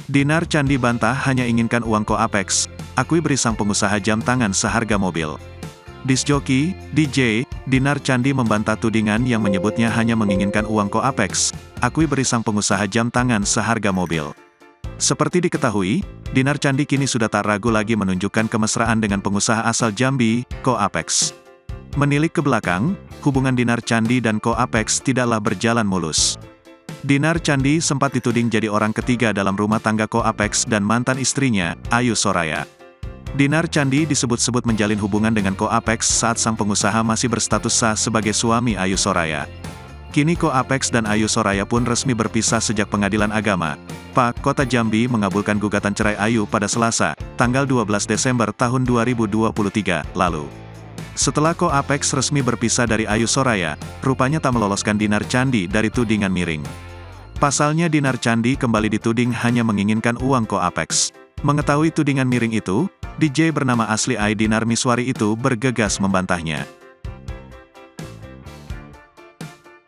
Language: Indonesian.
Dinar Candi bantah hanya inginkan uang Ko Apex, akui beri sang pengusaha jam tangan seharga mobil. Disc joki, DJ, Dinar Candi membantah tudingan yang menyebutnya hanya menginginkan uang Ko Apex, akui beri sang pengusaha jam tangan seharga mobil. Seperti diketahui, Dinar Candi kini sudah tak ragu lagi menunjukkan kemesraan dengan pengusaha asal Jambi, Ko Apex. Menilik ke belakang, hubungan Dinar Candi dan Ko Apex tidaklah berjalan mulus. Dinar Candi sempat dituding jadi orang ketiga dalam rumah tangga Ko Apex dan mantan istrinya, Ayu Soraya. Dinar Candi disebut-sebut menjalin hubungan dengan Ko Apex saat sang pengusaha masih berstatus sah sebagai suami Ayu Soraya. Kini Ko Apex dan Ayu Soraya pun resmi berpisah sejak Pengadilan Agama, PAK Kota Jambi mengabulkan gugatan cerai Ayu pada Selasa, tanggal 12 Desember tahun 2023, lalu. Setelah Ko Apex resmi berpisah dari Ayu Soraya, rupanya tak meloloskan Dinar Candi dari tudingan miring. Pasalnya Dinar Candi kembali dituding hanya menginginkan uang Ko Apex. Mengetahui tudingan miring itu, DJ bernama asli Ai Dinar Miswari itu bergegas membantahnya.